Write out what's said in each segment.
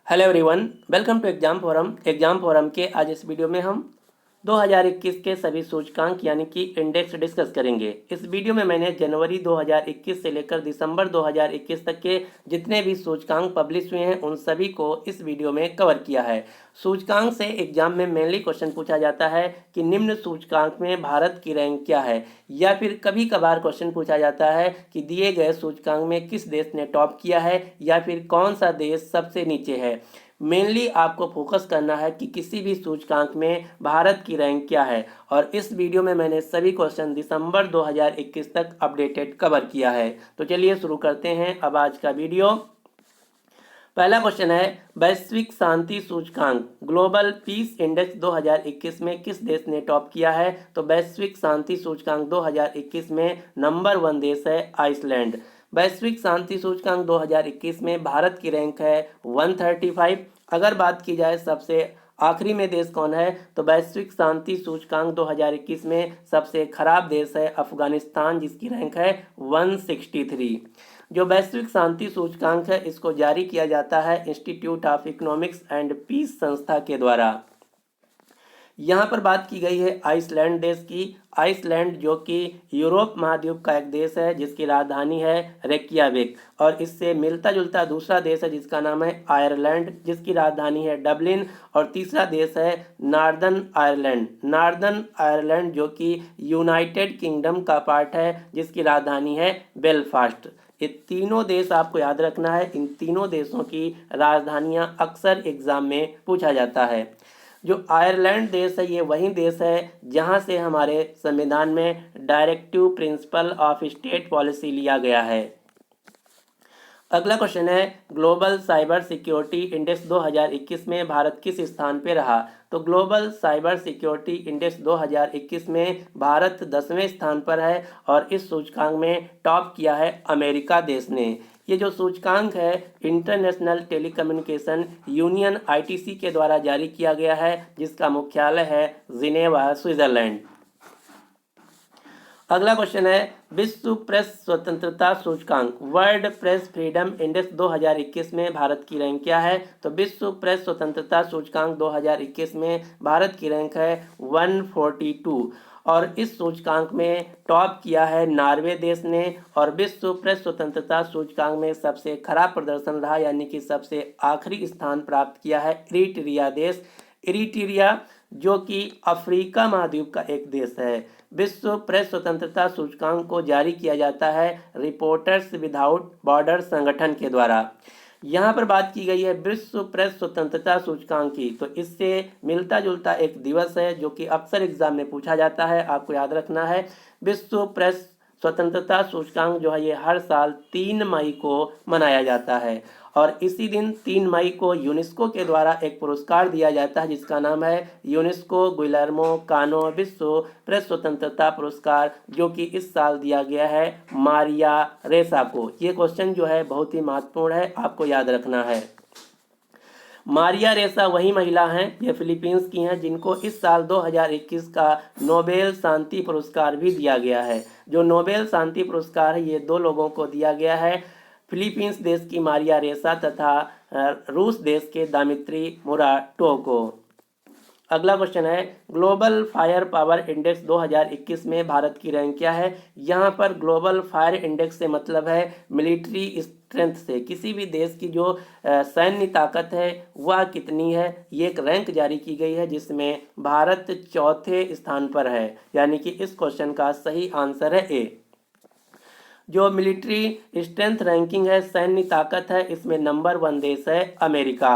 Hello everyone, welcome to exam forum के आज इस वीडियो में हम 2021 के सभी सूचकांक यानी कि इंडेक्स डिस्कस करेंगे। इस वीडियो में मैंने जनवरी 2021 से लेकर दिसंबर 2021 तक के जितने भी सूचकांक पब्लिश हुए हैं उन सभी को इस वीडियो में कवर किया है। सूचकांक से एग्जाम में मेनली क्वेश्चन पूछा जाता है कि निम्न सूचकांक में भारत की रैंक क्या है, या फिर कभी कभार क्वेश्चन पूछा जाता है कि दिए गए सूचकांक में किस देश ने टॉप किया है या फिर कौन सा देश सबसे नीचे है। मेनली आपको फोकस करना है कि किसी भी सूचकांक में भारत की रैंक क्या है, और इस वीडियो में मैंने सभी क्वेश्चन दिसंबर 2021 तक अपडेटेड कवर किया है। तो चलिए शुरू करते हैं अब आज का वीडियो। पहला क्वेश्चन है, वैश्विक शांति सूचकांक ग्लोबल पीस इंडेक्स 2021 में किस देश ने टॉप किया है। तो वैश्विक शांति सूचकांक 2021 में नंबर 1 देश है आइसलैंड। वैश्विक शांति सूचकांक 2021 में भारत की रैंक है 135। अगर बात की जाए सबसे आखिरी में देश कौन है, तो वैश्विक शांति सूचकांक 2021 में सबसे खराब देश है अफगानिस्तान, जिसकी रैंक है 163। जो वैश्विक शांति सूचकांक है इसको जारी किया जाता है institute of economics and peace संस्था के द्वारा। यहाँ पर बात की गई है आइसलैंड देश की। आइसलैंड जो कि यूरोप महाद्वीप का एक देश है जिसकी राजधानी है रेकियाविक, और इससे मिलता जुलता दूसरा देश है जिसका नाम है आयरलैंड, जिसकी राजधानी है डबलिन। और तीसरा देश है नॉर्दर्न आयरलैंड। नॉर्दर्न आयरलैंड जो कि यूनाइटेड किंगडम का पार्ट है जिसकी राजधानी है बेलफास्ट। ये तीनों देश आपको याद रखना है। इन तीनों देशों की राजधानियां अक्सर एग्जाम में पूछा जाता है। जो आयरलैंड देश है ये वही देश है जहां से हमारे संविधान में directive principle of state policy लिया गया है। अगला क्वेश्चन है, ग्लोबल साइबर सिक्योरिटी इंडेक्स 2021 में भारत किस स्थान पे रहा। तो ग्लोबल साइबर सिक्योरिटी इंडेक्स 2021 में भारत 10वें स्थान पर है, और इस सूचकांक में टॉप किया है अमेरिका देश ने। ये जो सूचकांक है इंटरनेशनल टेलीकम्युनिकेशन यूनियन आईटीसी के द्वारा जारी किया गया है, जिसका मुख्यालय है जिनेवा, स्विट्जरलैंड। अगला क्वेश्चन है, विश्व प्रेस स्वतंत्रता सूचकांक वर्ल्ड प्रेस फ्रीडम इंडेक्स 2021 में भारत की रैंक क्या है। तो विश्व प्रेस स्वतंत्रता सूचकांक 2021 में भारत की रैंक है 142, और इस सूचकांक में टॉप किया है नॉर्वे देश ने। और विश्व प्रेस स्वतंत्रता सूचकांक में सबसे खराब प्रदर्शन रहा यानी कि सबसे आखिरी स्थान प्राप्त किया है इरिट्रिया देश। इरिट्रिया जो कि अफ्रीका महाद्वीप का एक देश है। विश्व प्रेस स्वतंत्रता सूचकांक को जारी किया जाता है रिपोर्टर्स विदाउट बॉर्डर संगठन के द्वारा। यहाँ पर बात की गई है विश्व प्रेस स्वतंत्रता सूचकांक की, तो इससे मिलता जुलता एक दिवस है जो कि अक्सर एग्जाम में पूछा जाता है, आपको याद रखना है। विश्व प्रेस स्वतंत्रता सूचकांक जो है ये हर साल 3 मई को मनाया जाता है, और इसी दिन 3 मई को यूनेस्को के द्वारा एक पुरस्कार दिया जाता है जिसका नाम है यूनेस्को गुइलेर्मो कानो विश्व प्रेस स्वतंत्रता पुरस्कार, जो कि इस साल दिया गया है मारिया रेसा को। ये क्वेश्चन जो है बहुत ही महत्वपूर्ण है, आपको याद रखना है। मारिया रेसा वही महिला हैं, ये फिलीपींस की हैं, जिनको इस साल 2021 का नोबेल शांति पुरस्कार भी दिया गया है। जो नोबेल शांति पुरस्कार है ये 2 लोगों को दिया गया है, फिलीपींस देश की मारिया रेसा तथा रूस देश के दामित्री मुराटो को। अगला क्वेश्चन है, ग्लोबल फायर पावर इंडेक्स 2021 में भारत की रैंक क्या है। यहाँ पर ग्लोबल फायर इंडेक्स से मतलब है मिलिट्री स्ट्रेंथ से, किसी भी देश की जो सैन्य ताकत है वह कितनी है, ये एक रैंक जारी की गई है जिसमें भारत 4थे स्थान पर है, यानी कि इस क्वेश्चन का सही आंसर है ए। जो मिलिट्री स्ट्रेंथ रैंकिंग है, सैन्य ताकत है, इसमें नंबर 1 देश है अमेरिका।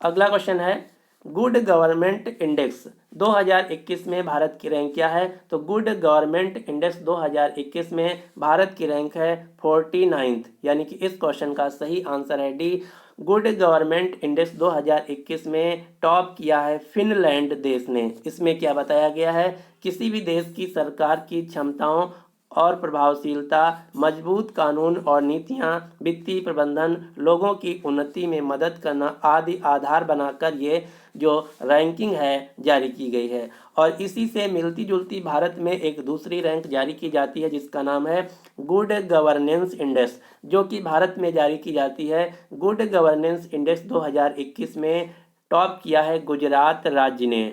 अगला क्वेश्चन है, गुड गवर्नमेंट इंडेक्स 2021 में भारत की रैंक क्या है। तो गुड गवर्नमेंट इंडेक्स 2021 में भारत की रैंक है 49th, यानी कि इस क्वेश्चन का सही आंसर है डी। गुड गवर्नमेंट इंडेक्स 2021 में टॉप किया है फिनलैंड देश ने। इसमें क्या बताया गया है, किसी भी देश की सरकार की क्षमताओं और प्रभावशीलता, मजबूत कानून और नीतियां, वित्तीय प्रबंधन, लोगों की उन्नति में मदद करना आदि आधार बनाकर ये जो रैंकिंग है जारी की गई है। और इसी से मिलती जुलती भारत में एक दूसरी रैंक जारी की जाती है जिसका नाम है गुड गवर्नेंस इंडेक्स, जो कि भारत में जारी की जाती है। गुड गवर्नेंस इंडेक्स 2021 में टॉप किया है गुजरात राज्य ने।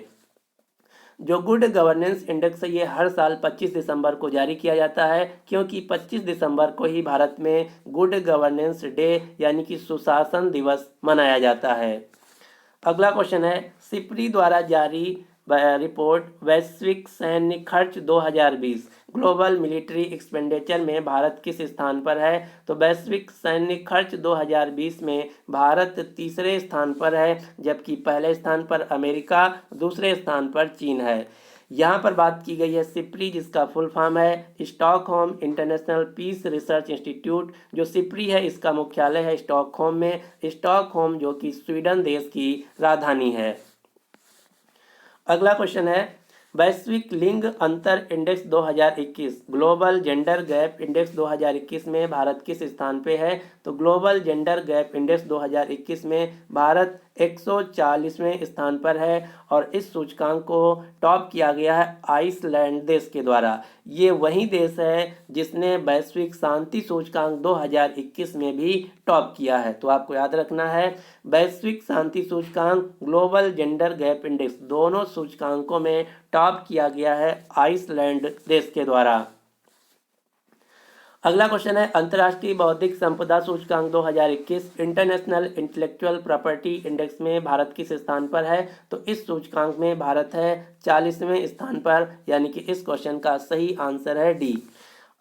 जो गुड गवर्नेंस इंडेक्स है ये हर साल 25 दिसंबर को जारी किया जाता है, क्योंकि 25 दिसंबर को ही भारत में गुड गवर्नेंस डे यानी कि सुशासन दिवस मनाया जाता है। अगला क्वेश्चन है, सिप्री द्वारा जारी रिपोर्ट वैश्विक सैन्य खर्च 2020 ग्लोबल मिलिट्री एक्सपेंडिचर में भारत किस स्थान पर है? तो वैश्विक सैन्य खर्च 2020 में भारत तीसरे स्थान पर है, जबकि पहले स्थान पर अमेरिका, दूसरे स्थान पर चीन है। यहाँ पर बात की गई है सिप्री, जिसका फुल फॉर्म है Stockholm International Peace Research Institute. जो सिप्री है इसका मुख्यालय है स्टॉकहोम में। स्टॉकहोम जो कि स्वीडन देश की राजधानी है। अगला क्वेश्चन है, वैश्विक लिंग अंतर index 2021 global gender gap index 2021 में भारत किस स्थान पे है? तो ग्लोबल जेंडर गैप इंडेक्स 2021 में भारत 140वें स्थान पर है और इस सूचकांक को टॉप किया गया है आइसलैंड देश के द्वारा। ये वही देश है जिसने वैश्विक शांति सूचकांक 2021 में भी टॉप किया है। तो आपको याद रखना है वैश्विक शांति सूचकांक, ग्लोबल जेंडर गैप इंडेक्स, दोनों सूचकांकों में टॉप किया गया है आइसलैंड देश के द्वारा। अगला क्वेश्चन है, अंतर्राष्ट्रीय बौद्धिक संपदा सूचकांक 2021 इंटरनेशनल इंटेलेक्चुअल प्रॉपर्टी इंडेक्स में भारत किस स्थान पर है? तो इस सूचकांक में भारत है 40वें स्थान पर, यानी कि इस क्वेश्चन का सही आंसर है डी।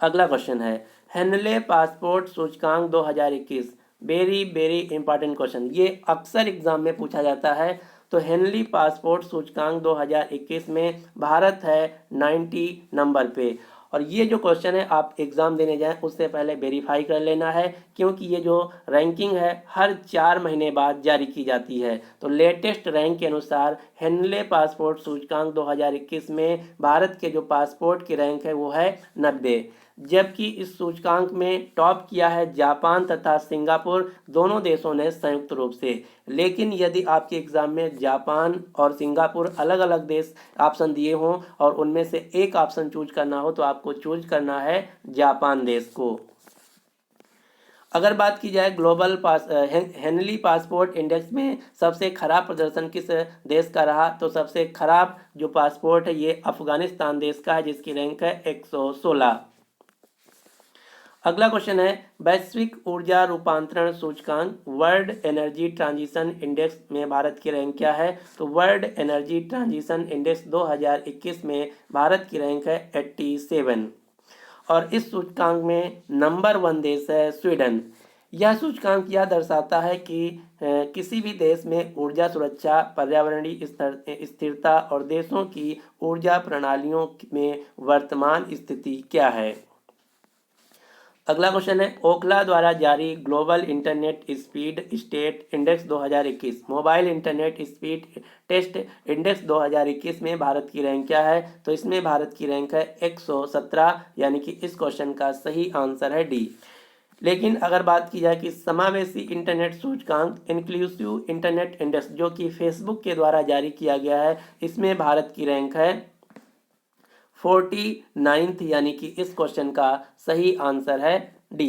अगला क्वेश्चन है, हेनले पासपोर्ट सूचकांक 2021 वेरी इंपॉर्टेंट क्वेश्चन, ये अक्सर एग्जाम में पूछा जाता है। तो हेनली पासपोर्ट सूचकांक 2021 में भारत है 90 नंबर पे। और ये जो क्वेश्चन है आप एग्ज़ाम देने जाएं उससे पहले वेरीफाई कर लेना है, क्योंकि ये जो रैंकिंग है हर 4 महीने बाद जारी की जाती है। तो लेटेस्ट रैंक के अनुसार हेनले पासपोर्ट सूचकांक 2021 में भारत के जो पासपोर्ट की रैंक है वो है 90, जबकि इस सूचकांक में टॉप किया है जापान तथा सिंगापुर, दोनों देशों ने संयुक्त रूप से। लेकिन यदि आपके एग्ज़ाम में जापान और सिंगापुर अलग अलग देश ऑप्शन दिए हों और उनमें से एक ऑप्शन चूज करना हो तो आपको चूज करना है जापान देश को। अगर बात की जाए ग्लोबल हेनली पासपोर्ट इंडेक्स में सबसे खराब प्रदर्शन किस देश का रहा? तो सबसे खराब जो पासपोर्ट है ये अफगानिस्तान देश का है, जिसकी रैंक है 116। अगला क्वेश्चन है, वैश्विक ऊर्जा रूपांतरण सूचकांक वर्ल्ड एनर्जी ट्रांजिशन इंडेक्स में भारत की रैंक क्या है? तो वर्ल्ड एनर्जी ट्रांजिशन इंडेक्स 2021 में भारत की रैंक है 87 और इस सूचकांक में नंबर 1 देश है स्वीडन। यह सूचकांक यह दर्शाता है कि किसी भी देश में ऊर्जा सुरक्षा, पर्यावरणीय स्थिरता और देशों की ऊर्जा प्रणालियों में वर्तमान स्थिति क्या है। अगला क्वेश्चन है, ओखला द्वारा जारी global internet speed state index 2021 mobile internet speed test index 2021 में भारत की रैंक क्या है? तो इसमें भारत की रैंक है 117, यानी कि इस क्वेश्चन का सही आंसर है डी। लेकिन अगर बात की जाए कि समावेशी इंटरनेट सूचकांक इंक्लूसिव इंटरनेट इंडेक्स जो कि फेसबुक के द्वारा जारी किया गया है, इसमें भारत की रैंक है 49th, यानी कि इस क्वेश्चन का सही आंसर है डी।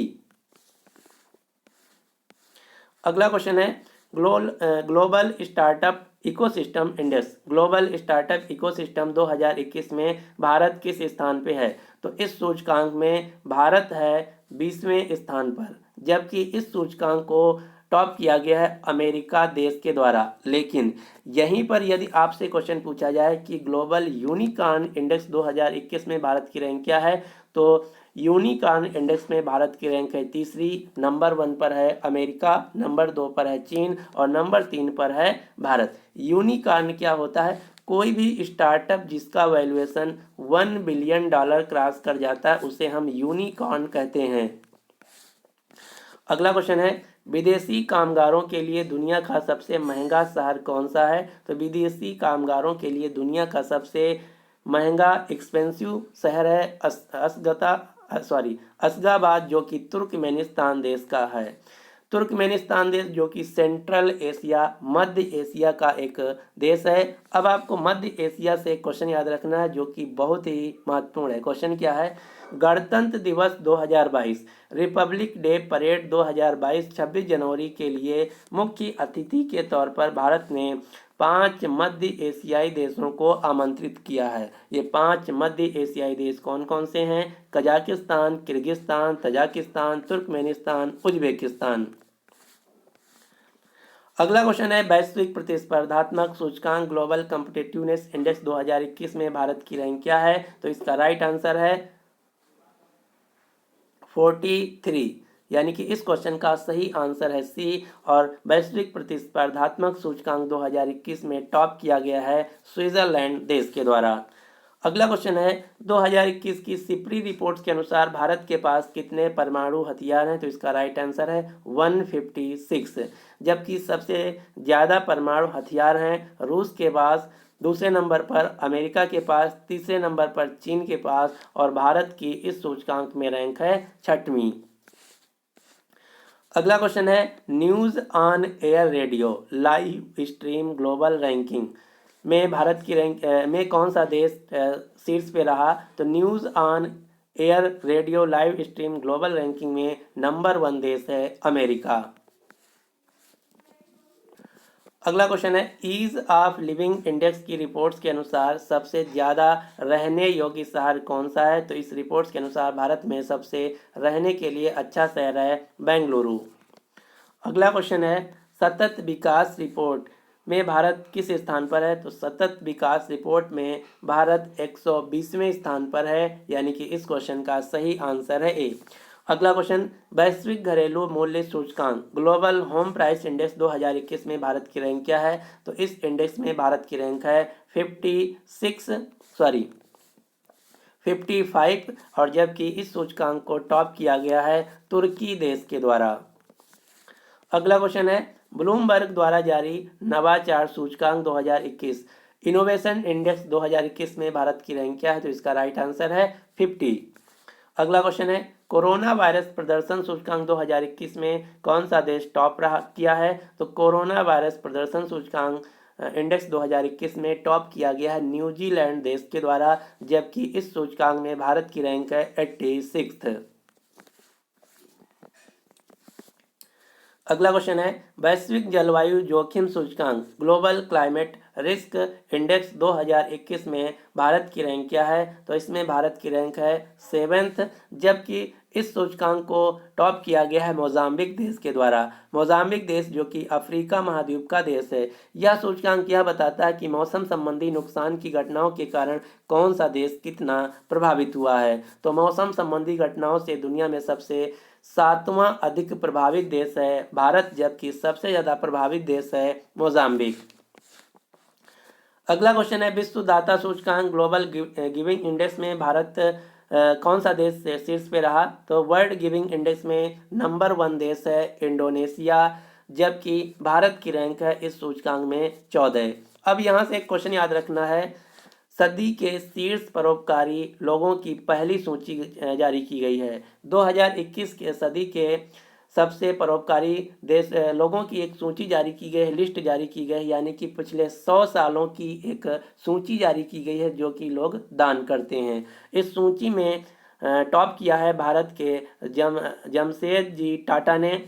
अगला क्वेश्चन है, global startup ecosystem index global startup ecosystem 2021 में भारत किस स्थान पे है? तो इस सूचकांक में भारत है 20वें स्थान पर, जबकि इस सूचकांक को टॉप किया गया है अमेरिका देश के द्वारा। लेकिन यहीं पर यदि आपसे क्वेश्चन पूछा जाए कि ग्लोबल यूनिकॉर्न इंडेक्स 2021 में भारत की रैंक क्या है, तो यूनिकॉर्न इंडेक्स में भारत की रैंक है तीसरी, नंबर 1 पर है अमेरिका, नंबर 2 पर है चीन और नंबर 3 पर है भारत। यूनिकॉर्न क्या होता है? कोई भी स्टार्टअप जिसका वैल्यूएशन $1 बिलियन क्रॉस कर जाता है उसे हम यूनिकॉर्न कहते हैं। अगला क्वेश्चन है, विदेशी कामगारों के लिए दुनिया का सबसे महंगा शहर कौन सा है? तो विदेशी कामगारों के लिए दुनिया का सबसे महंगा एक्सपेंसिव शहर है अशगाबाद जो कि तुर्कमेनिस्तान देश का है। तुर्कमेनिस्तान देश जो कि सेंट्रल एशिया, मध्य एशिया का एक देश है। अब आपको मध्य एशिया से क्वेश्चन याद रखना है जो कि बहुत ही महत्वपूर्ण है। क्वेश्चन क्या है? गणतंत्र दिवस 2022, रिपब्लिक डे परेड 2022 26 जनवरी के लिए मुख्य अतिथि के तौर पर भारत ने 5 मध्य एशियाई देशों को आमंत्रित किया है। ये 5 मध्य एशियाई देश कौन कौन से हैं? Kazakhstan, Kyrgyzstan, Tajikistan, Turkmenistan, Uzbekistan. अगला क्वेश्चन है वैश्विक प्रतिस्पर्धात्मक सूचकांक ग्लोबल कॉम्पिटिटिवनेस इंडेक्स 2021 में भारत की रैंक क्या है? तो इसका राइट आंसर है 43, यानी कि इस क्वेश्चन का सही आंसर है सी। और वैश्विक प्रतिस्पर्धात्मक सूचकांक 2021 में टॉप किया गया है स्विट्जरलैंड देश के द्वारा। अगला क्वेश्चन है 2021 की सिपरी रिपोर्ट्स के अनुसार भारत के पास कितने परमाणु हथियार हैं? तो इसका राइट आंसर है 156, जबकि सबसे ज़्यादा परमाणु हथियार हैं रूस के पास, दूसरे नंबर पर अमेरिका के पास, तीसरे नंबर पर चीन के पास, और भारत की इस सूचकांक में रैंक है 6वीं। अगला क्वेश्चन है news on air radio live stream global ranking में भारत की रैंक में कौन सा देश शीर्ष पे रहा? तो news on air radio live stream global ranking में नंबर 1 देश है अमेरिका। अगला क्वेश्चन है ईज ऑफ लिविंग इंडेक्स की रिपोर्ट्स के अनुसार सबसे ज़्यादा रहने योग्य शहर कौन सा है? तो इस रिपोर्ट्स के अनुसार भारत में सबसे रहने के लिए अच्छा शहर है बेंगलुरु। अगला क्वेश्चन है सतत विकास रिपोर्ट में भारत किस स्थान पर है? तो सतत विकास रिपोर्ट में भारत 120वें स्थान पर है, यानी कि इस क्वेश्चन का सही आंसर है ए। अगला क्वेश्चन वैश्विक घरेलू मूल्य सूचकांक ग्लोबल होम प्राइस इंडेक्स 2021 में भारत की रैंक क्या है? तो इस इंडेक्स में भारत की रैंक है 55, और जबकि इस सूचकांक को टॉप किया गया है तुर्की देश के द्वारा। अगला क्वेश्चन है ब्लूमबर्ग द्वारा जारी नवाचार सूचकांक 2021 इनोवेशन इंडेक्स 2021 में भारत की रैंक क्या है? तो इसका राइट आंसर है 50। अगला क्वेश्चन है कोरोना वायरस प्रदर्शन सूचकांक 2021 में कौन सा देश टॉप रहा किया है? तो कोरोना वायरस प्रदर्शन सूचकांक इंडेक्स 2021 में टॉप किया गया है न्यूजीलैंड देश के द्वारा, जबकि इस सूचकांक में भारत की रैंक है 86। अगला क्वेश्चन है वैश्विक जलवायु जोखिम सूचकांक ग्लोबल क्लाइमेट रिस्क इंडेक्स 2021 में भारत की रैंक क्या है? तो इसमें भारत की रैंक है 7th, जबकि इस सूचकांक को टॉप किया गया है मोजाम्बिक देश के द्वारा। मोजाम्बिक देश जो कि अफ्रीका महाद्वीप का देश है। यह सूचकांक यह बताता है कि मौसम संबंधी नुकसान की घटनाओं के कारण कौन सा देश कितना प्रभावित हुआ है। तो मौसम संबंधी घटनाओं से दुनिया में सबसे 7वां अधिक प्रभावित देश है भारत, जबकि सबसे ज़्यादा प्रभावित देश है मोजाम्बिक। अगला क्वेश्चन है विश्व दाता सूचकांक ग्लोबल गिविंग इंडेक्स में भारत कौन सा देश शीर्ष पे रहा? तो वर्ल्ड गिविंग इंडेक्स में नंबर 1 देश है इंडोनेशिया, जबकि भारत की रैंक है इस सूचकांक में 14। अब यहाँ से एक क्वेश्चन याद रखना है सदी के शीर्ष परोपकारी लोगों की पहली सूची जारी की गई है। 2021 के सदी के सबसे परोपकारी देश लोगों की एक सूची जारी की गई है, लिस्ट जारी की गई है, यानी कि पिछले 100 सालों की एक सूची जारी की गई है जो कि लोग दान करते हैं। इस सूची में टॉप किया है भारत के जमशेदजी टाटा ने।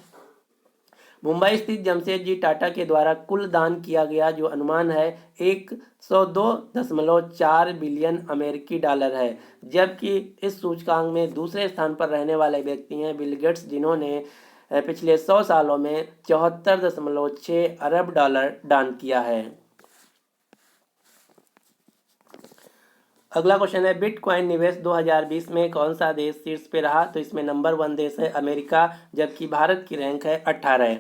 मुंबई स्थित जमशेदजी टाटा के द्वारा कुल दान किया गया जो अनुमान है 102.4 बिलियन अमेरिकी डॉलर है, जबकि इस सूचकांक में दूसरे स्थान पर रहने वाले व्यक्ति हैं बिल गेट्स, जिन्होंने पिछले 100 सालों में 74.6 अरब डॉलर दान किया है। अगला क्वेश्चन है बिटकॉइन निवेश 2020 में कौन सा देश शीर्ष पे रहा? तो इसमें नंबर 1 देश है अमेरिका, जबकि भारत की रैंक है 18।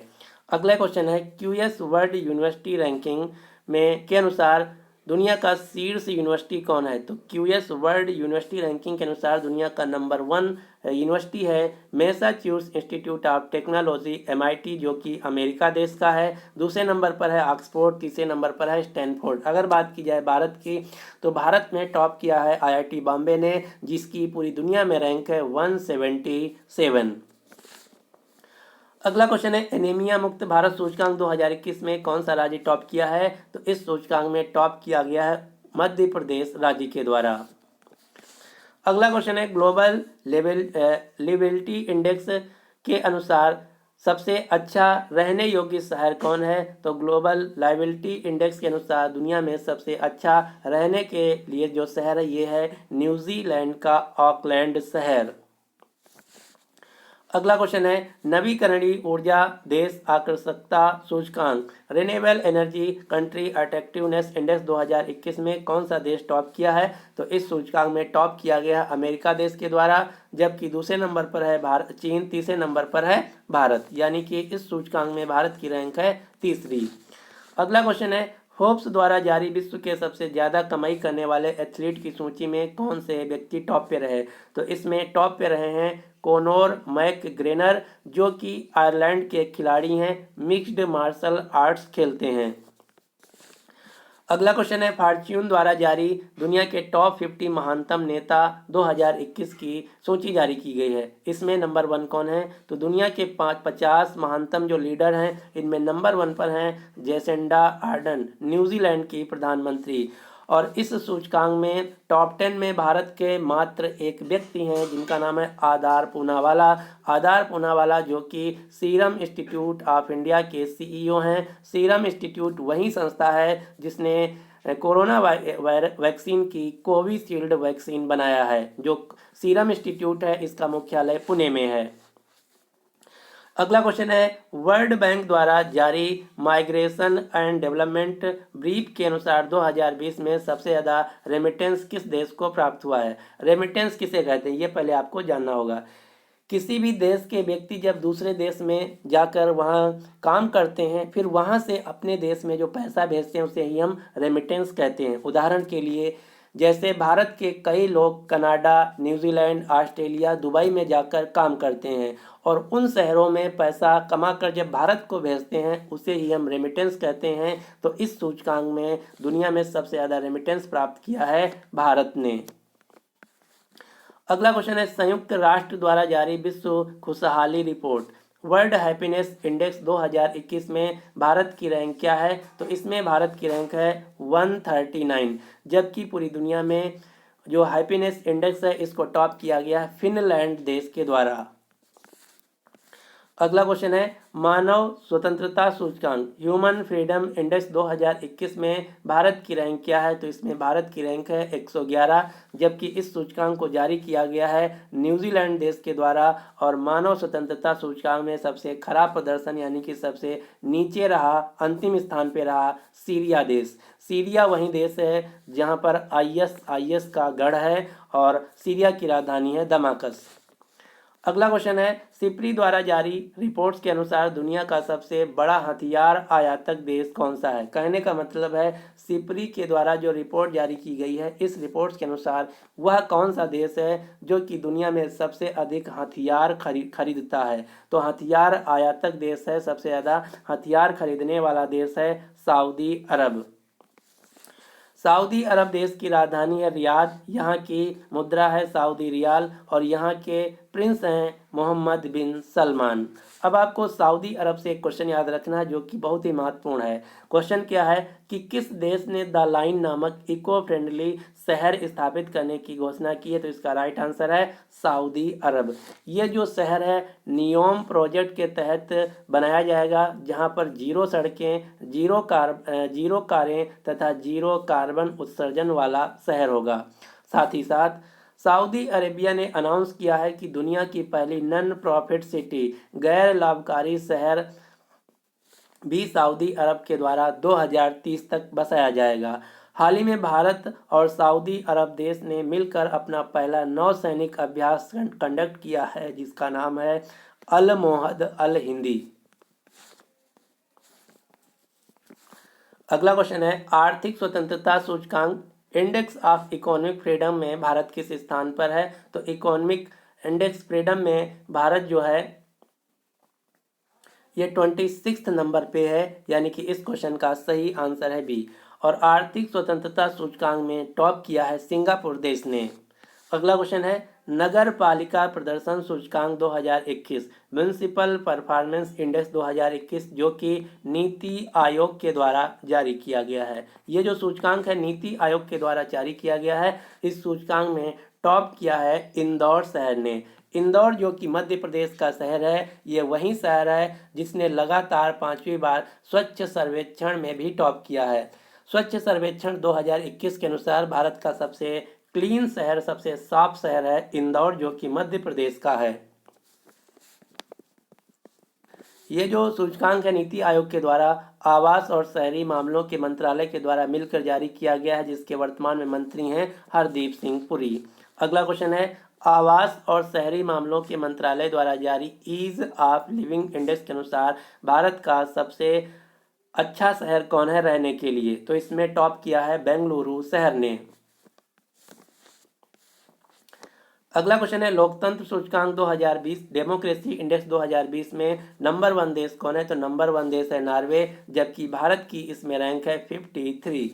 अगला क्वेश्चन है क्यूएस वर्ल्ड यूनिवर्सिटी रैंकिंग में के अनुसार दुनिया का शीर्ष यूनिवर्सिटी कौन है? तो क्यूएस वर्ल्ड यूनिवर्सिटी रैंकिंग के अनुसार दुनिया का नंबर 1 यूनिवर्सिटी है Massachusetts institute of technology MIT, जो कि अमेरिका देश का है। दूसरे नंबर पर है ऑक्सफोर्ड, तीसरे नंबर पर है स्टैनफोर्ड। अगर बात की जाए भारत की, तो भारत में टॉप किया है IIT बॉम्बे ने, जिसकी पूरी दुनिया में रैंक है 177। अगला क्वेश्चन है, एनीमिया मुक्त भारत सूचकांक 2021 में कौन सा राज्य टॉप किया है? तो इस सूचकांक में टॉप किया गया है मध्य प्रदेश राज्य के द्वारा। अगला क्वेश्चन है, ग्लोबल लिविलिटी इंडेक्स के अनुसार सबसे अच्छा रहने योग्य शहर कौन है? तो ग्लोबल लाइबिलिटी इंडेक्स के अनुसार दुनिया में सबसे अच्छा रहने के लिए जो शहर है ये है न्यूजीलैंड का ऑकलैंड शहर। अगला क्वेश्चन है, नवीकरणीय ऊर्जा देश आकर्षकता सूचकांक renewable energy country attractiveness index 2021 में कौन सा देश टॉप किया है? तो इस सूचकांक में टॉप किया गया है अमेरिका देश के द्वारा, जबकि दूसरे नंबर पर है चीन, तीसरे नंबर पर है भारत, यानी कि इस सूचकांक में भारत की रैंक है तीसरी। अगला क्वेश्चन है, फोर्ब्स द्वारा जारी विश्व के सबसे ज़्यादा कमाई करने वाले एथलीट की सूची में कौन से व्यक्ति टॉप पे रहे? तो इसमें टॉप पे रहे हैं कोनोर मैकग्रेगर, जो कि आयरलैंड के खिलाड़ी हैं, मिक्स्ड मार्शल आर्ट्स खेलते हैं। अगला क्वेश्चन है, फॉर्च्यून द्वारा जारी दुनिया के टॉप 50 महानतम नेता 2021 की सूची जारी की गई है। इसमें नंबर 1 कौन है? तो दुनिया के 50 महानतम जो लीडर हैं, इनमें नंबर 1 पर हैं जेसिंडा आर्डर्न, न्यूजीलैंड की प्रधानमंत्री। और इस सूचकांक में टॉप 10 में भारत के मात्र एक व्यक्ति हैं, जिनका नाम है आधार पूनावाला। आधार पूनावाला जो कि सीरम इंस्टीट्यूट ऑफ इंडिया के CEO हैं। सीरम इंस्टीट्यूट वही संस्था है जिसने कोरोना वैक्सीन की कोविशील्ड वैक्सीन बनाया है। जो सीरम इंस्टीट्यूट है, इसका मुख्यालय पुणे में है। अगला क्वेश्चन है, वर्ल्ड बैंक द्वारा जारी माइग्रेशन एंड डेवलपमेंट ब्रीफ के अनुसार 2020 में सबसे ज़्यादा रेमिटेंस किस देश को प्राप्त हुआ है? रेमिटेंस किसे कहते हैं, ये पहले आपको जानना होगा। किसी भी देश के व्यक्ति जब दूसरे देश में जाकर वहाँ काम करते हैं, फिर वहाँ से अपने देश में जो पैसा भेजते हैं उसे ही हम रेमिटेंस कहते हैं। उदाहरण के लिए, जैसे भारत के कई लोग कनाडा, न्यूजीलैंड, ऑस्ट्रेलिया, दुबई में जाकर काम करते हैं और उन शहरों में पैसा कमाकर जब भारत को भेजते हैं, उसे ही हम रेमिटेंस कहते हैं। तो इस सूचकांक में दुनिया में सबसे ज़्यादा रेमिटेंस प्राप्त किया है भारत ने। अगला क्वेश्चन है, संयुक्त राष्ट्र द्वारा जारी विश्व खुशहाली रिपोर्ट वर्ल्ड हैप्पीनेस इंडेक्स 2021 में भारत की रैंक क्या है? तो इसमें भारत की रैंक है 139, जबकि पूरी दुनिया में जो हैप्पीनेस इंडेक्स है इसको टॉप किया गया है फिनलैंड देश के द्वारा। अगला क्वेश्चन है, मानव स्वतंत्रता सूचकांक ह्यूमन फ्रीडम इंडेक्स 2021 में भारत की रैंक क्या है? तो इसमें भारत की रैंक है 111, जबकि इस सूचकांक को जारी किया गया है न्यूजीलैंड देश के द्वारा। और मानव स्वतंत्रता सूचकांक में सबसे खराब प्रदर्शन यानी कि सबसे नीचे रहा, अंतिम स्थान पे रहा सीरिया देश। सीरिया वही देश है जहां पर IS का गढ़ है और सीरिया की राजधानी है दमाकस। अगला क्वेश्चन है, सिप्री द्वारा जारी रिपोर्ट्स के अनुसार दुनिया का सबसे बड़ा हथियार आयातक देश कौन सा है? कहने का मतलब है, सिप्री के द्वारा जो रिपोर्ट जारी की गई है, इस रिपोर्ट्स के अनुसार वह कौन सा देश है जो कि दुनिया में सबसे अधिक हथियार खरीदता है? तो हथियार आयातक देश है, सबसे ज़्यादा हथियार खरीदने वाला देश है सऊदी अरब। सऊदी अरब देश की राजधानी है रियाद, यहाँ की मुद्रा है सऊदी रियाल और यहाँ के प्रिंस हैं मोहम्मद बिन सलमान। अब आपको सऊदी अरब से एक क्वेश्चन याद रखना है जो कि बहुत ही महत्वपूर्ण है। क्वेश्चन क्या है कि किस देश ने द लाइन नामक इको फ्रेंडली शहर स्थापित करने की घोषणा की है? तो इसका राइट आंसर है सऊदी अरब। ये जो शहर है नियोम प्रोजेक्ट के तहत बनाया जाएगा, जहां पर जीरो सड़कें, जीरो कारें तथा जीरो कार्बन उत्सर्जन वाला शहर होगा। साथ ही साथ सऊदी अरेबिया ने अनाउंस किया है कि दुनिया की पहली नॉन प्रॉफिट सिटी, गैर लाभकारी शहर भी सऊदी अरब के द्वारा 2030 तक बसाया जाएगा। हाल ही में भारत और सऊदी अरब देश ने मिलकर अपना पहला नौसैनिक अभ्यास कंडक्ट किया है, जिसका नाम है अल मोहद अल हिंदी। अगला क्वेश्चन है आर्थिक स्वतंत्रता सूचकांक इंडेक्स ऑफ इकोनॉमिक फ्रीडम में भारत किस स्थान पर है? तो इकोनॉमिक इंडेक्स फ्रीडम में भारत जो है ये 26 नंबर पे है, यानी कि इस क्वेश्चन का सही आंसर है बी। और आर्थिक स्वतंत्रता सूचकांक में टॉप किया है सिंगापुर देश ने। अगला क्वेश्चन है नगर पालिका प्रदर्शन सूचकांक 2021 म्यूनिसिपल परफॉर्मेंस इंडेक्स 2021 जो कि नीति आयोग के द्वारा जारी किया गया है। ये जो सूचकांक है नीति आयोग के द्वारा जारी किया गया है। इस सूचकांक में टॉप किया है इंदौर शहर ने। इंदौर जो कि मध्य प्रदेश का शहर है, ये वही शहर है जिसने लगातार 5वीं बार स्वच्छ सर्वेक्षण में भी टॉप किया है। स्वच्छ सर्वेक्षण 2021 के अनुसार भारत का सबसे क्लीन शहर, सबसे साफ शहर है इंदौर जो कि मध्य प्रदेश का है। ये जो सूचकांक है नीति आयोग के द्वारा आवास और शहरी मामलों के मंत्रालय के द्वारा मिलकर जारी किया गया है, जिसके वर्तमान में मंत्री हैं हरदीप सिंह पुरी। अगला क्वेश्चन है आवास और शहरी मामलों के मंत्रालय द्वारा जारी ईज ऑफ लिविंग इंडेक्स के अनुसार भारत का सबसे अच्छा शहर कौन है रहने के लिए? तो इसमें टॉप किया है बेंगलुरु शहर ने। अगला क्वेश्चन है लोकतंत्र सूचकांक 2020 डेमोक्रेसी इंडेक्स 2020 में नंबर 1 देश कौन है? तो नंबर 1 देश है नॉर्वे, जबकि भारत की इसमें रैंक है 53।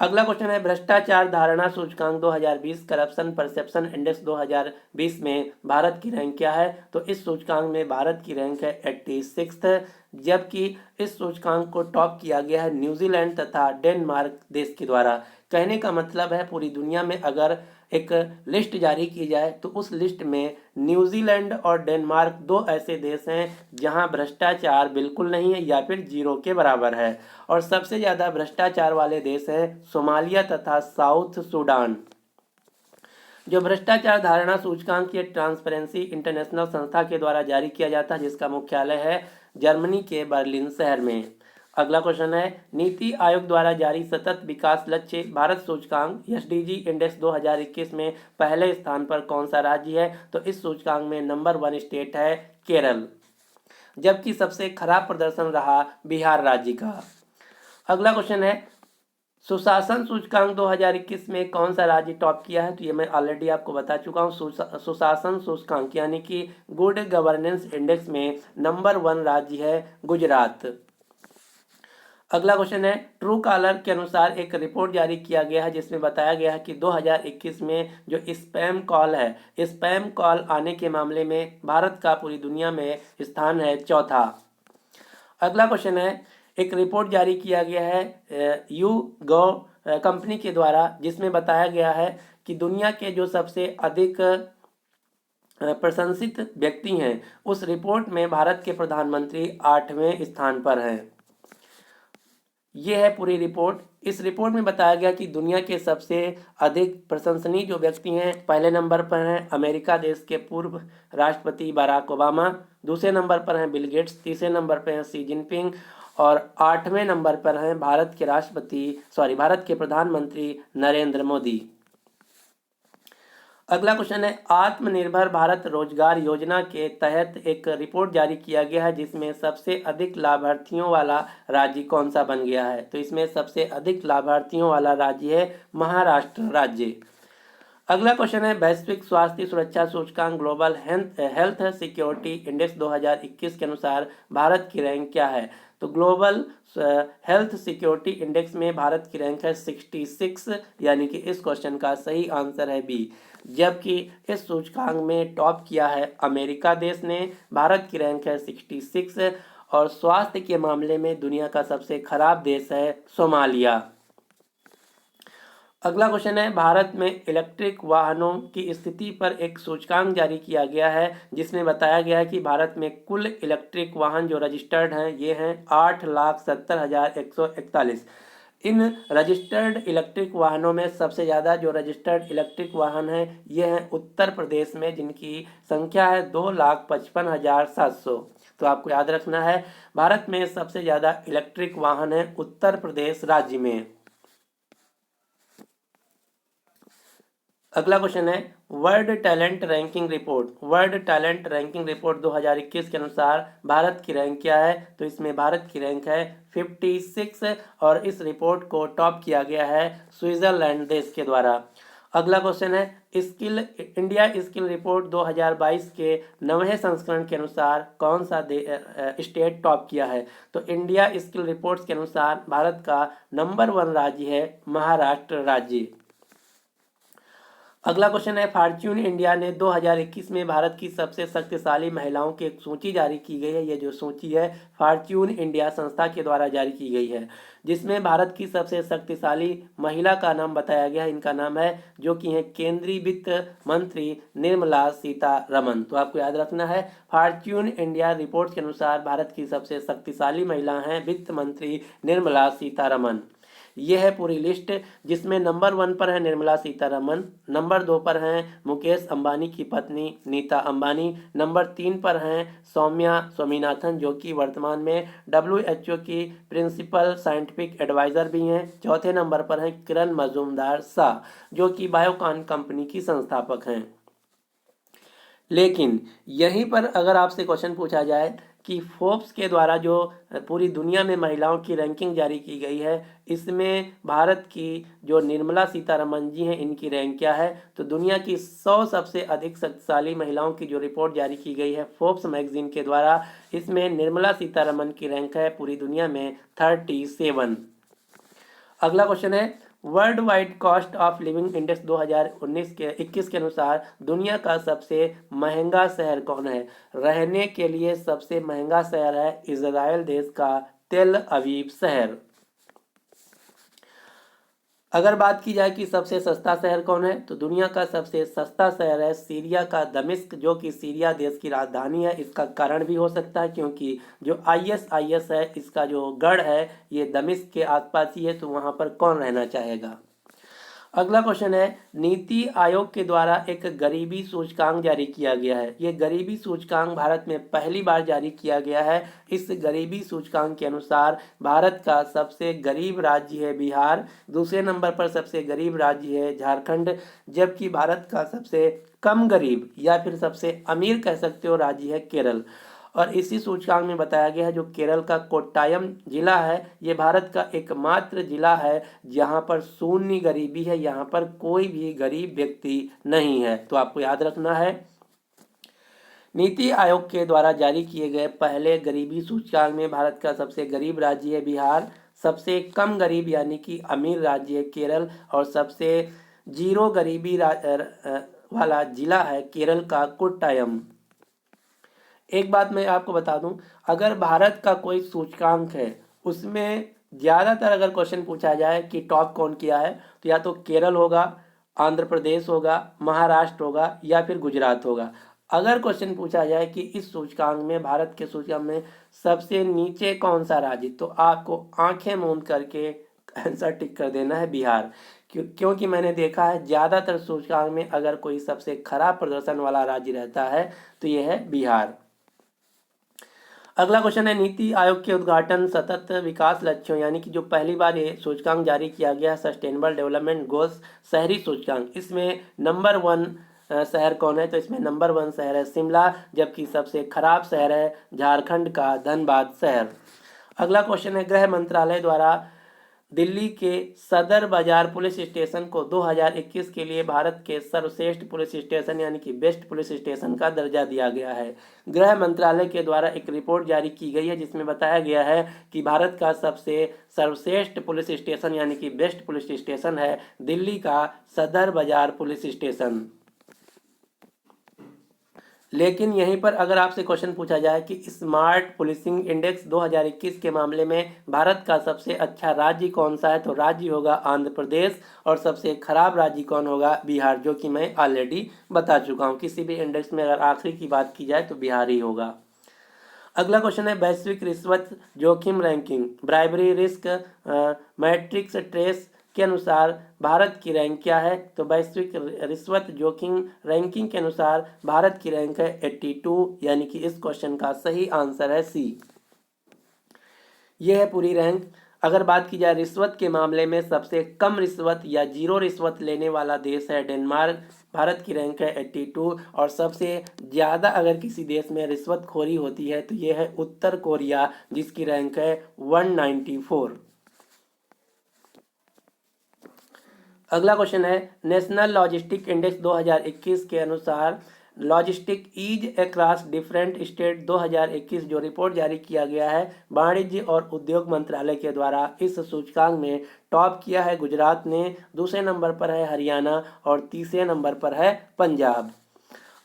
अगला क्वेश्चन है भ्रष्टाचार धारणा सूचकांक 2020 करप्शन परसेप्शन इंडेक्स 2020 में भारत की रैंक क्या है? तो इस सूचकांक में भारत की रैंक है 86, जबकि इस सूचकांक को टॉप किया गया है न्यूजीलैंड तथा डेनमार्क देश के द्वारा। कहने का मतलब है पूरी दुनिया में अगर एक लिस्ट जारी की जाए तो उस लिस्ट में न्यूजीलैंड और डेनमार्क दो ऐसे देश हैं जहां भ्रष्टाचार बिल्कुल नहीं है या फिर जीरो के बराबर है। और सबसे ज़्यादा भ्रष्टाचार वाले देश हैं सोमालिया तथा साउथ सूडान। जो भ्रष्टाचार धारणा सूचकांक ये ट्रांसपेरेंसी इंटरनेशनल संस्था के द्वारा जारी किया जाता है, जिसका मुख्यालय है जर्मनी के बर्लिन शहर में। अगला क्वेश्चन है नीति आयोग द्वारा जारी सतत विकास लक्ष्य भारत सूचकांक एसडीजी इंडेक्स 2021 में पहले स्थान पर कौन सा राज्य है? तो इस सूचकांक में नंबर 1 स्टेट है केरल, जबकि सबसे खराब प्रदर्शन रहा बिहार राज्य का। अगला क्वेश्चन है सुशासन सूचकांक 2021 में कौन सा राज्य टॉप किया है? तो ये मैं ऑलरेडी आपको बता चुका हूँ। सुशासन सूचकांक यानी कि गुड गवर्नेंस इंडेक्स में नंबर 1 राज्य है गुजरात। अगला क्वेश्चन है ट्रू कॉलर के अनुसार एक रिपोर्ट जारी किया गया है जिसमें बताया गया है कि 2021 में जो स्पैम कॉल है, स्पैम कॉल आने के मामले में भारत का पूरी दुनिया में स्थान है चौथा। अगला क्वेश्चन है एक रिपोर्ट जारी किया गया है YouGov कंपनी के द्वारा, जिसमें बताया गया है कि दुनिया के जो सबसे अधिक प्रशंसित व्यक्ति हैं उस रिपोर्ट में भारत के प्रधानमंत्री 8वें स्थान पर हैं। ये है पूरी रिपोर्ट। इस रिपोर्ट में बताया गया कि दुनिया के सबसे अधिक प्रशंसनीय जो व्यक्ति हैं पहले नंबर पर हैं अमेरिका देश के पूर्व राष्ट्रपति बराक ओबामा, दूसरे नंबर पर हैं बिल गेट्स, तीसरे नंबर पर हैं शी जिनपिंग और 8वें नंबर पर हैं भारत के प्रधानमंत्री नरेंद्र मोदी। अगला क्वेश्चन है आत्मनिर्भर भारत रोजगार योजना के तहत एक रिपोर्ट जारी किया गया है जिसमें सबसे अधिक लाभार्थियों वाला राज्य कौन सा बन गया है? तो इसमें सबसे अधिक लाभार्थियों वाला राज्य है महाराष्ट्र राज्य। अगला क्वेश्चन है वैश्विक स्वास्थ्य सुरक्षा सूचकांक ग्लोबल हेल्थ सिक्योरिटी इंडेक्स 2021 के अनुसार भारत की रैंक क्या है? तो ग्लोबल हेल्थ सिक्योरिटी इंडेक्स में भारत की रैंक है 66, यानी कि इस क्वेश्चन का सही आंसर है बी। जबकि इस सूचकांक में टॉप किया है अमेरिका देश ने, भारत की रैंक है 66 और स्वास्थ्य के मामले में दुनिया का सबसे खराब देश है सोमालिया। अगला क्वेश्चन है भारत में इलेक्ट्रिक वाहनों की स्थिति पर एक सूचकांक जारी किया गया है जिसमें बताया गया है कि भारत में कुल इलेक्ट्रिक वाहन जो रजिस्टर्ड हैं ये हैं 8,70,141। इन रजिस्टर्ड इलेक्ट्रिक वाहनों में सबसे ज़्यादा जो रजिस्टर्ड इलेक्ट्रिक वाहन हैं ये हैं उत्तर प्रदेश में, जिनकी संख्या है 2,55,700। तो आपको याद रखना है भारत में सबसे ज़्यादा इलेक्ट्रिक वाहन है उत्तर प्रदेश राज्य में। अगला क्वेश्चन है world talent ranking report, world talent ranking report 2021 के अनुसार भारत की रैंक क्या है? तो इसमें भारत की रैंक है 56 और इस रिपोर्ट को टॉप किया गया है स्विट्जरलैंड देश के द्वारा। अगला क्वेश्चन है स्किल इंडिया स्किल रिपोर्ट 2022 के 9वें संस्करण के अनुसार कौन सा स्टेट टॉप किया है? तो इंडिया स्किल रिपोर्ट्स के अनुसार भारत का नंबर 1 राज्य है महाराष्ट्र राज्य। अगला क्वेश्चन है फॉर्च्यून इंडिया ने 2021 में भारत की सबसे शक्तिशाली महिलाओं की एक सूची जारी की गई है। ये जो सूची है फॉर्च्यून इंडिया संस्था के द्वारा जारी की गई है, जिसमें भारत की सबसे शक्तिशाली महिला का नाम बताया गया है। इनका नाम है जो कि है केंद्रीय वित्त मंत्री निर्मला सीतारमन। तो आपको याद रखना है फॉर्च्यून इंडिया रिपोर्ट के अनुसार भारत की सबसे शक्तिशाली महिला हैं वित्त मंत्री निर्मला सीतारमन। ये है पूरी लिस्ट, जिसमें नंबर 1 पर है निर्मला सीतारमन, नंबर 2 पर हैं मुकेश अंबानी की पत्नी नीता अंबानी, नंबर 3 पर हैं सौम्या स्वामीनाथन जो कि वर्तमान में WHO की प्रिंसिपल साइंटिफिक एडवाइज़र भी हैं, चौथे नंबर पर हैं किरण मजूमदार शाह जो कि बायोकॉन कंपनी की संस्थापक हैं। लेकिन यहीं पर अगर आपसे क्वेश्चन पूछा जाए कि फोर्ब्स के द्वारा जो पूरी दुनिया में महिलाओं की रैंकिंग जारी की गई है, इसमें भारत की जो निर्मला सीतारमन जी हैं इनकी रैंक क्या है? तो दुनिया की 100 सबसे अधिक शक्तिशाली महिलाओं की जो रिपोर्ट जारी की गई है फोर्ब्स मैगजीन के द्वारा, इसमें निर्मला सीतारमन की रैंक है पूरी दुनिया में 37। अगला क्वेश्चन है world wide cost of living index 2021 के अनुसार दुनिया का सबसे महंगा शहर कौन है? रहने के लिए सबसे महंगा शहर है इजराइल देश का तेल अवीव शहर। अगर बात की जाए कि सबसे सस्ता शहर कौन है, तो दुनिया का सबसे सस्ता शहर है सीरिया का दमिश्क जो कि सीरिया देश की राजधानी है। इसका कारण भी हो सकता है क्योंकि जो ISIS है इसका जो गढ़ है ये दमिश्क के आसपास ही है, तो वहाँ पर कौन रहना चाहेगा। अगला क्वेश्चन है नीति आयोग के द्वारा एक गरीबी सूचकांक जारी किया गया है। ये गरीबी सूचकांक भारत में पहली बार जारी किया गया है। इस गरीबी सूचकांक के अनुसार भारत का सबसे गरीब राज्य है बिहार, दूसरे नंबर पर सबसे गरीब राज्य है झारखंड, जबकि भारत का सबसे कम गरीब या फिर सबसे अमीर कह सकते हो राज्य है केरल। और इसी सूचकांक में बताया गया है जो केरल का कोट्टायम जिला है ये भारत का एकमात्र जिला है जहां पर शून्य गरीबी है, यहाँ पर कोई भी गरीब व्यक्ति नहीं है। तो आपको याद रखना है नीति आयोग के द्वारा जारी किए गए पहले गरीबी सूचकांक में भारत का सबसे गरीब राज्य है बिहार, सबसे कम गरीब यानी कि अमीर राज्य है केरल और सबसे जीरो गरीबी वाला जिला है केरल का कोट्टायम। एक बात मैं आपको बता दूं, अगर भारत का कोई सूचकांक है उसमें ज़्यादातर अगर क्वेश्चन पूछा जाए कि टॉप कौन किया है, तो या तो केरल होगा, आंध्र प्रदेश होगा, महाराष्ट्र होगा या फिर गुजरात होगा। अगर क्वेश्चन पूछा जाए कि इस सूचकांक में भारत के सूचकांक में सबसे नीचे कौन सा राज्य, तो आपको आंखें मूंद करके आंसर टिक कर देना है बिहार, क्योंकि मैंने देखा है ज़्यादातर सूचकांक में अगर कोई सबसे खराब प्रदर्शन वाला राज्य रहता है तो यह है बिहार। अगला क्वेश्चन है नीति आयोग के उद्घाटन सतत विकास लक्ष्यों यानी कि जो पहली बार ये सूचकांक जारी किया गया सस्टेनेबल डेवलपमेंट गोल्स शहरी सूचकांक, इसमें नंबर 1 शहर कौन है? तो इसमें नंबर 1 शहर है शिमला, जबकि सबसे खराब शहर है झारखंड का धनबाद शहर। अगला क्वेश्चन है गृह मंत्रालय द्वारा दिल्ली के सदर बाजार पुलिस स्टेशन को 2021 के लिए भारत के सर्वश्रेष्ठ पुलिस स्टेशन यानी कि बेस्ट पुलिस स्टेशन का दर्जा दिया गया है। गृह मंत्रालय के द्वारा एक रिपोर्ट जारी की गई है जिसमें बताया गया है कि भारत का सबसे सर्वश्रेष्ठ पुलिस स्टेशन यानी कि बेस्ट पुलिस स्टेशन है दिल्ली का सदर बाजार पुलिस स्टेशन। लेकिन यहीं पर अगर आपसे क्वेश्चन पूछा जाए कि स्मार्ट पुलिसिंग इंडेक्स 2021 के मामले में भारत का सबसे अच्छा राज्य कौन सा है, तो राज्य होगा आंध्र प्रदेश और सबसे खराब राज्य कौन होगा? बिहार, जो कि मैं ऑलरेडी बता चुका हूँ। किसी भी इंडेक्स में अगर आखिरी की बात की जाए तो बिहार ही होगा। अगला क्वेश्चन है वैश्विक रिश्वत जोखिम ranking bribery risk matrix trace के अनुसार भारत की रैंक क्या है? तो वैश्विक रिश्वत जोखिम रैंकिंग के अनुसार भारत की रैंक है 82 यानी कि इस क्वेश्चन का सही आंसर है सी। यह है पूरी रैंक। अगर बात की जाए रिश्वत के मामले में सबसे कम रिश्वत या जीरो रिश्वत लेने वाला देश है डेनमार्क, भारत की रैंक है 82। और सबसे ज़्यादा अगर किसी देश में रिश्वतखोरी होती है तो ये है उत्तर कोरिया, जिसकी रैंक है 194। अगला क्वेश्चन है, नेशनल लॉजिस्टिक इंडेक्स 2021 के अनुसार logistic ease across different state 2021 जो रिपोर्ट जारी किया गया है वाणिज्य और उद्योग मंत्रालय के द्वारा, इस सूचकांक में टॉप किया है गुजरात ने, दूसरे नंबर पर है हरियाणा और तीसरे नंबर पर है पंजाब।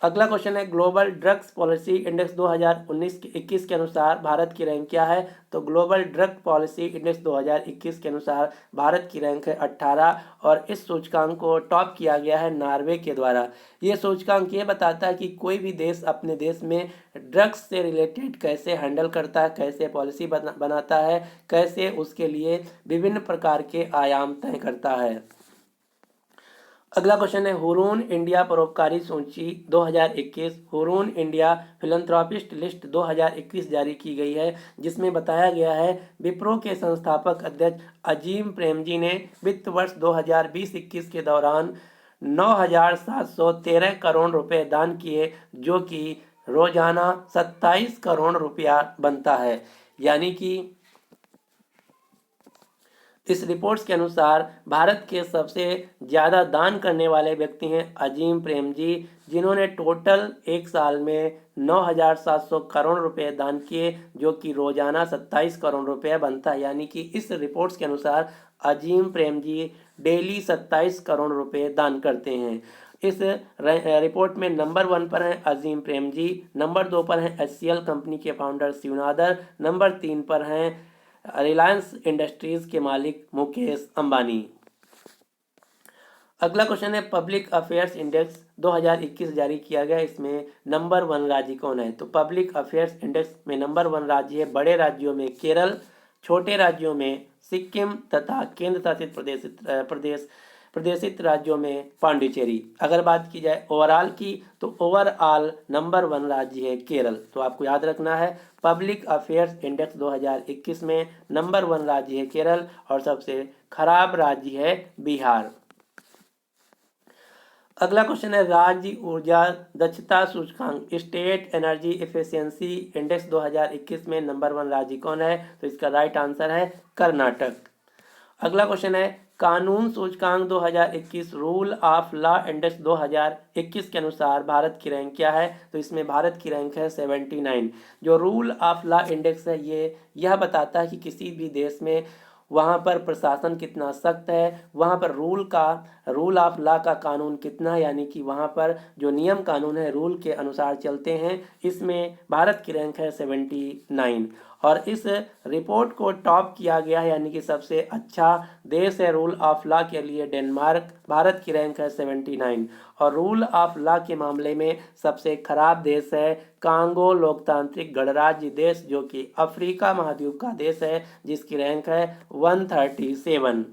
अगला क्वेश्चन है, ग्लोबल ड्रग्स पॉलिसी इंडेक्स 2019-21 के अनुसार भारत की रैंक क्या है? तो ग्लोबल ड्रग पॉलिसी इंडेक्स 2021 के अनुसार भारत की रैंक है 18 और इस सूचकांक को टॉप किया गया है नॉर्वे के द्वारा। ये सूचकांक ये बताता है कि कोई भी देश अपने देश में ड्रग्स से रिलेटेड कैसे हैंडल करता है, कैसे पॉलिसी बनाता है, कैसे उसके लिए विभिन्न प्रकार के आयाम तय करता है। अगला क्वेश्चन है, हुरून इंडिया परोपकारी सूची 2021 हुरून इंडिया फिलंथ्रॉपिस्ट लिस्ट 2021 जारी की गई है, जिसमें बताया गया है विप्रो के संस्थापक अध्यक्ष अजीम प्रेमजी ने वित्त वर्ष 2020-21 के दौरान 9,713 करोड़ रुपए दान किए, जो कि रोजाना 27 करोड़ रुपया बनता है। यानी कि इस रिपोर्ट्स के अनुसार भारत के सबसे ज़्यादा दान करने वाले व्यक्ति हैं अजीम प्रेमजी, जिन्होंने टोटल एक साल में 9,700 करोड़ रुपए दान किए, जो कि रोजाना 27 करोड़ रुपए बनता है। यानी कि इस रिपोर्ट्स के अनुसार अजीम प्रेमजी डेली 27 करोड़ रुपए दान करते हैं। इस रिपोर्ट में नंबर 1 पर हैं अजीम प्रेमजी, नंबर 2 पर हैं HCL कंपनी के फाउंडर शिवनादर, नंबर 3 पर हैं रिलायंस इंडस्ट्रीज के मालिक मुकेश अंबानी। अगला क्वेश्चन है, पब्लिक अफेयर्स इंडेक्स 2021 जारी किया गया, इसमें नंबर 1 राज्य कौन है? तो पब्लिक अफेयर्स इंडेक्स में नंबर 1 राज्य है बड़े राज्यों में केरल, छोटे राज्यों में सिक्किम तथा केंद्र शासित प्रदेशित राज्यों में पांडिचेरी। अगर बात की जाए ओवरऑल की, तो ओवरऑल नंबर 1 राज्य है केरल। तो आपको याद रखना है पब्लिक अफेयर्स इंडेक्स 2021 में नंबर 1 राज्य है केरल और सबसे खराब राज्य है बिहार। अगला क्वेश्चन है, राज्य ऊर्जा दक्षता सूचकांक स्टेट एनर्जी एफिशिएंसी इंडेक्स 2021 में नंबर 1 राज्य कौन है? तो इसका राइट आंसर है कर्नाटक। अगला क्वेश्चन है, कानून सूचकांक 2021 रूल ऑफ लॉ इंडेक्स 2021 के अनुसार भारत की रैंक क्या है? तो इसमें भारत की रैंक है 79। जो रूल ऑफ लॉ इंडेक्स है यह बताता है कि किसी भी देश में वहाँ पर प्रशासन कितना सख्त है, वहाँ पर रूल ऑफ लॉ का कानून कितना है, यानी कि वहाँ पर जो नियम कानून है रूल के अनुसार चलते हैं। इसमें भारत की रैंक है 79 और इस रिपोर्ट को टॉप किया गया है, यानी कि सबसे अच्छा देश है रूल ऑफ लॉ के लिए डेनमार्क, भारत की रैंक है 79। और रूल ऑफ लॉ के मामले में सबसे खराब देश है कांगो लोकतांत्रिक गणराज्य देश, जो कि अफ्रीका महाद्वीप का देश है, जिसकी रैंक है 137।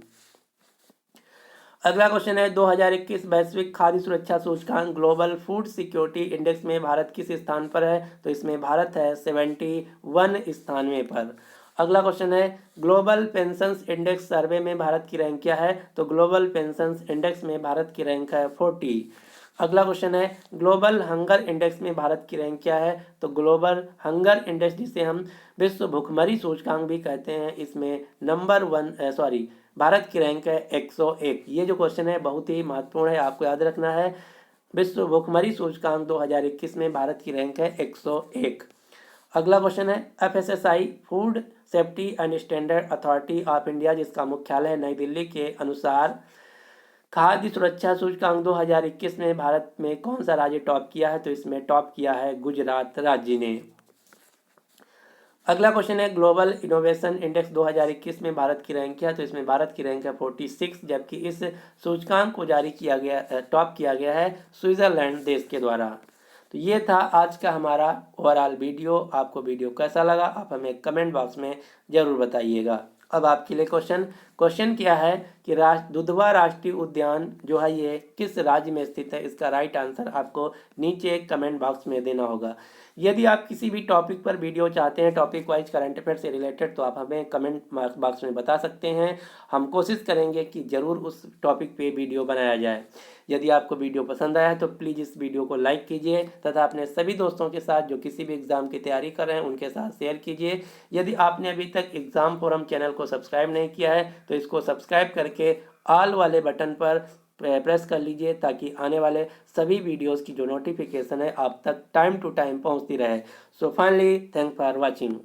अगला क्वेश्चन है, 2021 वैश्विक खाद्य सुरक्षा सूचकांक ग्लोबल फूड सिक्योरिटी इंडेक्स में भारत किस स्थान पर है? तो इसमें भारत है 71 स्थान पर। अगला क्वेश्चन है, ग्लोबल पेंशंस इंडेक्स सर्वे में भारत की रैंक क्या है? तो ग्लोबल पेंशंस इंडेक्स में भारत की रैंक है 40। अगला क्वेश्चन है, ग्लोबल हंगर इंडेक्स में भारत की रैंक क्या है? तो ग्लोबल हंगर इंडेक्स, जिसे हम विश्व भुखमरी सूचकांक भी कहते हैं, इसमें नंबर 1 भारत की रैंक है 101। ये जो क्वेश्चन है बहुत ही महत्वपूर्ण है, आपको याद रखना है। विश्व भुखमरी सूचकांक 2021 में भारत की रैंक है 101। अगला क्वेश्चन है, FSSAI food safety and standard authority of India, जिसका मुख्यालय है नई दिल्ली, के अनुसार खाद्य सुरक्षा सूचकांक 2021 में भारत में कौन सा राज्य टॉप किया है? तो इसमें टॉप किया है गुजरात राज्य ने। अगला क्वेश्चन है, ग्लोबल इनोवेशन इंडेक्स 2021 में भारत की रैंक क्या है? तो इसमें भारत की रैंक है 46, जबकि इस सूचकांक को टॉप किया गया है स्विट्जरलैंड देश के द्वारा। तो ये था आज का हमारा ओवरऑल वीडियो। आपको वीडियो कैसा लगा आप हमें कमेंट बॉक्स में ज़रूर बताइएगा। अब आपके लिए क्वेश्चन, क्वेश्चन क्या है कि दुधवा राष्ट्रीय उद्यान जो है ये किस राज्य में स्थित है। इसका राइट आंसर आपको नीचे कमेंट बॉक्स में देना होगा। यदि आप किसी भी टॉपिक पर वीडियो चाहते हैं, टॉपिक वाइज करंट अफेयर से रिलेटेड, तो आप हमें कमेंट बॉक्स में बता सकते हैं। हम कोशिश करेंगे कि ज़रूर उस टॉपिक पे वीडियो बनाया जाए। यदि आपको वीडियो पसंद आया है तो प्लीज़ इस वीडियो को लाइक कीजिए तथा अपने सभी दोस्तों के साथ जो किसी भी एग्ज़ाम की तैयारी कर रहे हैं उनके साथ शेयर कीजिए। यदि आपने अभी तक एग्ज़ाम फोरम चैनल को सब्सक्राइब नहीं किया है तो इसको सब्सक्राइब करके ऑल वाले बटन पर प्रेस कर लीजिए ताकि आने वाले सभी वीडियोस की जो नोटिफिकेशन है आप तक टाइम टू टाइम पहुंचती रहे। So finally thank for watching.